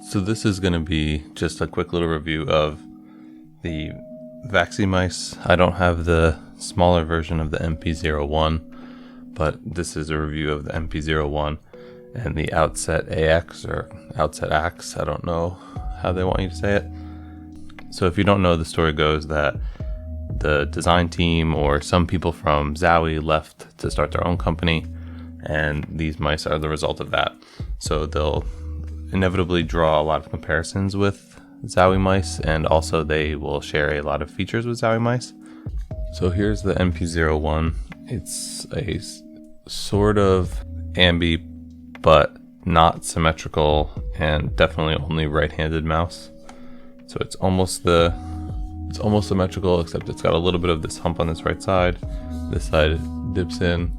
So this is going to be just a quick little review of the Vaxee mice. I don't have the smaller version of the NP01, but this is a review of the NP01 and the Outset AX or Outset AX. I don't know how they want you to say it. So if you don't know, the story goes that the design team or some people from Zowie left to start their own company, and these mice are the result of that. So they'll inevitably draw a lot of comparisons with Zowie mice, and also they will share a lot of features with Zowie mice. So here's the NP01. It's a sort of ambi, but not symmetrical, and definitely only right-handed mouse. So it's almost symmetrical, except it's got a little bit of this hump on this right side. This side dips in,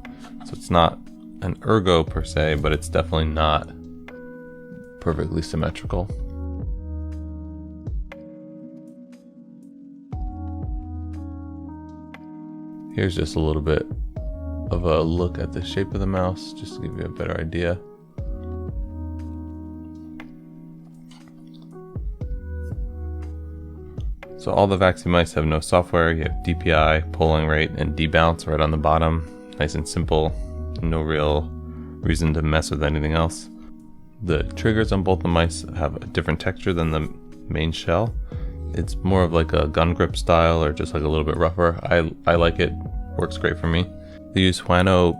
so it's not an ergo per se, but it's definitely not perfectly symmetrical. Here's just a little bit of a look at the shape of the mouse, just to give you a better idea. So all the Vaxee mice have no software. You have DPI, polling rate, and debounce right on the bottom. Nice and simple. No real reason to mess with anything else. The triggers on both the mice have a different texture than the main shell. It's more of like a gun grip style, or just like a little bit rougher. I like it. Works great for me. They use Huano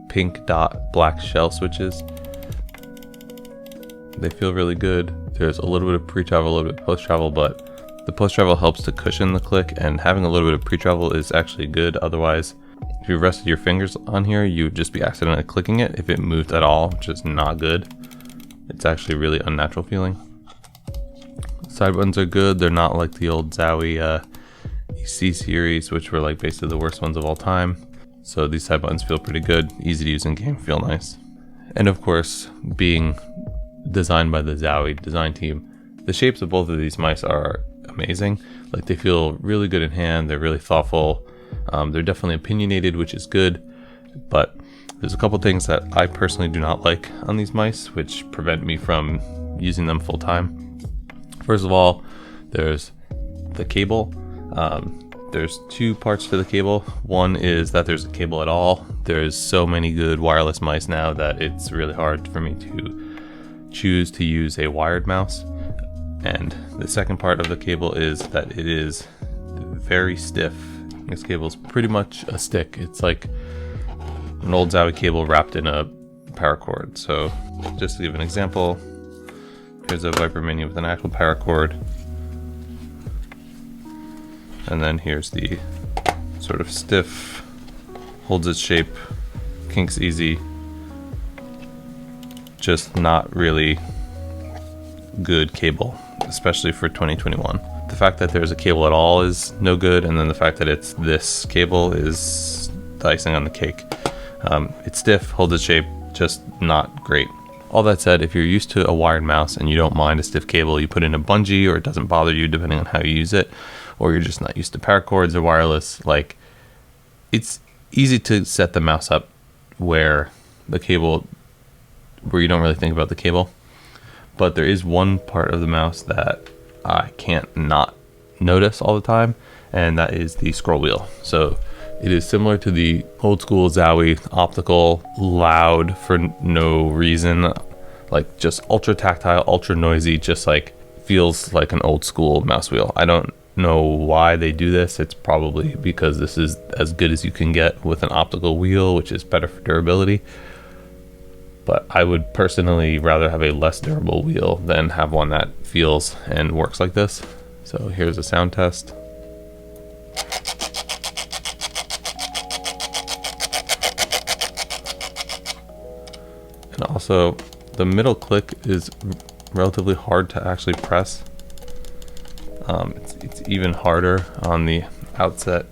pink dot black shell switches. They feel really good. There's a little bit of pre-travel, a little bit of post-travel, but the post-travel helps to cushion the click, and having a little bit of pre-travel is actually good. Otherwise, if you rested your fingers on here, you would just be accidentally clicking it if it moved at all, which is not good. It's actually really unnatural feeling. Side buttons are good. They're not like the old Zowie EC series, which were like basically the worst ones of all time. So these side buttons feel pretty good, easy to use in game, feel nice. And of course, being designed by the Zowie design team, the shapes of both of these mice are amazing. Like, they feel really good in hand. They're really thoughtful. They're definitely opinionated, which is good, but there's a couple things that I personally do not like on these mice, which prevent me from using them full time. First of all, there's the cable. There's two parts to the cable. One is that there's a cable at all. There's so many good wireless mice now that it's really hard for me to choose to use a wired mouse. And the second part of the cable is that it is very stiff. This cable is pretty much a stick. It's like an old Zowie cable wrapped in a paracord. So just to give an example, here's a Viper Mini with an actual paracord. And then here's the sort of stiff, holds its shape, kinks easy, just not really good cable, especially for 2021. The fact that there's a cable at all is no good, and then the fact that it's this cable is the icing on the cake. It's stiff, holds its shape, just not great. All that said, if you're used to a wired mouse and you don't mind a stiff cable, you put in a bungee, or it doesn't bother you depending on how you use it, or you're just not used to paracords or wireless, like, it's easy to set the mouse up where you don't really think about the cable. But there is one part of the mouse that I can't not notice all the time, and that is the scroll wheel. So it is similar to the old school Zowie optical, loud for no reason, like just ultra tactile, ultra noisy, just like feels like an old school mouse wheel. I don't know why they do this. It's probably because this is as good as you can get with an optical wheel, which is better for durability. But I would personally rather have a less durable wheel than have one that feels and works like this. So here's a sound test. And also, the middle click is relatively hard to actually press. It's even harder on the Outset,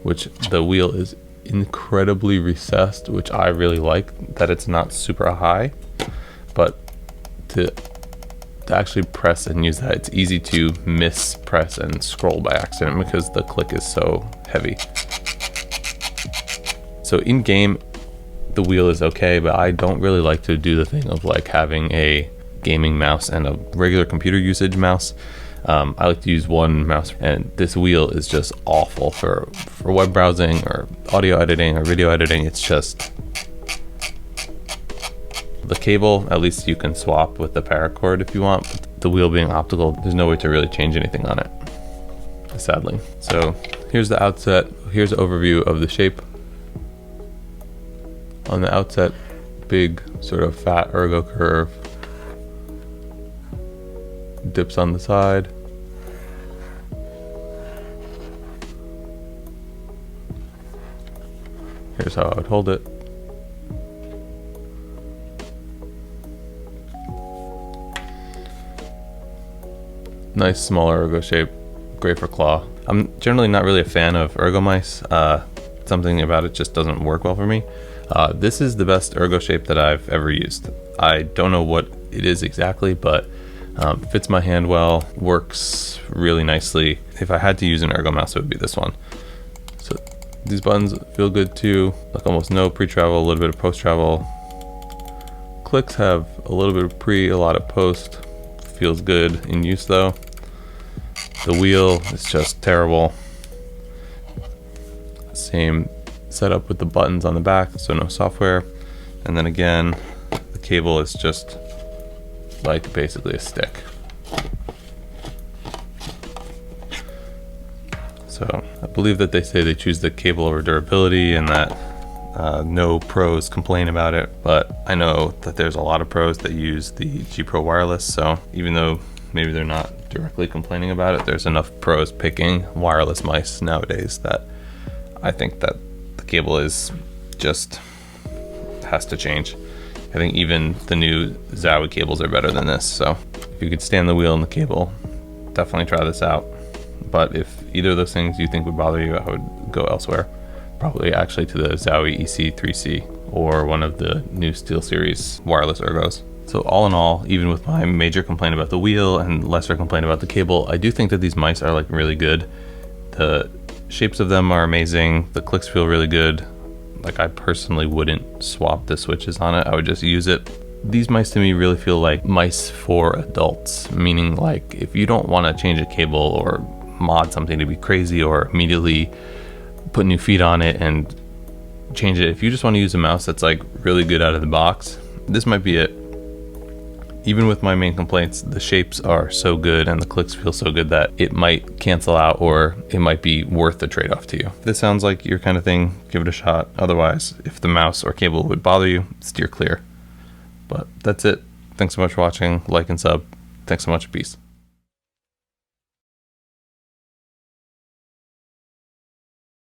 which the wheel is incredibly recessed, which I really like, that it's not super high, but to actually press and use that, it's easy to mispress and scroll by accident because the click is so heavy. So in game, the wheel is okay, but I don't really like to do the thing of like having a gaming mouse and a regular computer usage mouse. I like to use one mouse, and this wheel is just awful for web browsing or audio editing or video editing. It's just the cable, at least you can swap with the paracord if you want. But the wheel being optical, there's no way to really change anything on it, sadly. So here's the Outset. Here's an overview of the shape. On the Outset, big sort of fat ergo curve, dips on the side. Here's how I would hold it. Nice small ergo shape, great for claw. I'm generally not really a fan of ergo mice. Something about it just doesn't work well for me. This is the best ergo shape that I've ever used. I don't know what it is exactly, but fits my hand well, works really nicely. If I had to use an ergo mouse, it would be this one. So these buttons feel good too, like almost no pre-travel, a little bit of post-travel. Clicks have a little bit of pre, a lot of post. Feels good in use though. The wheel is just terrible. Same setup with the buttons on the back, so no software. And then again, the cable is just like basically a stick. So I believe that they say they choose the cable over durability, and that no pros complain about it, but I know that there's a lot of pros that use the G Pro wireless, so even though maybe they're not directly complaining about it, there's enough pros picking wireless mice nowadays that I think that the cable is just has to change. I think even the new Zowie cables are better than this, so if you could stand the wheel and the cable, definitely try this out. But if either of those things you think would bother you, I would go elsewhere. Probably actually to the Zowie EC3C or one of the new SteelSeries wireless ergos. So all in all, even with my major complaint about the wheel and lesser complaint about the cable, I do think that these mice are like really good. The shapes of them are amazing. The clicks feel really good. Like, I personally wouldn't swap the switches on it. I would just use it. These mice to me really feel like mice for adults, meaning like if you don't want to change a cable or mod something to be crazy or immediately put new feet on it and change it, if you just want to use a mouse that's like really good out of the box, this might be it. Even with my main complaints, the shapes are so good and the clicks feel so good that it might cancel out, or it might be worth the trade-off to you. If this sounds like your kind of thing, give it a shot. Otherwise, if the mouse or cable would bother you, steer clear. But that's it. Thanks so much for watching. Like and sub. Thanks so much. Peace.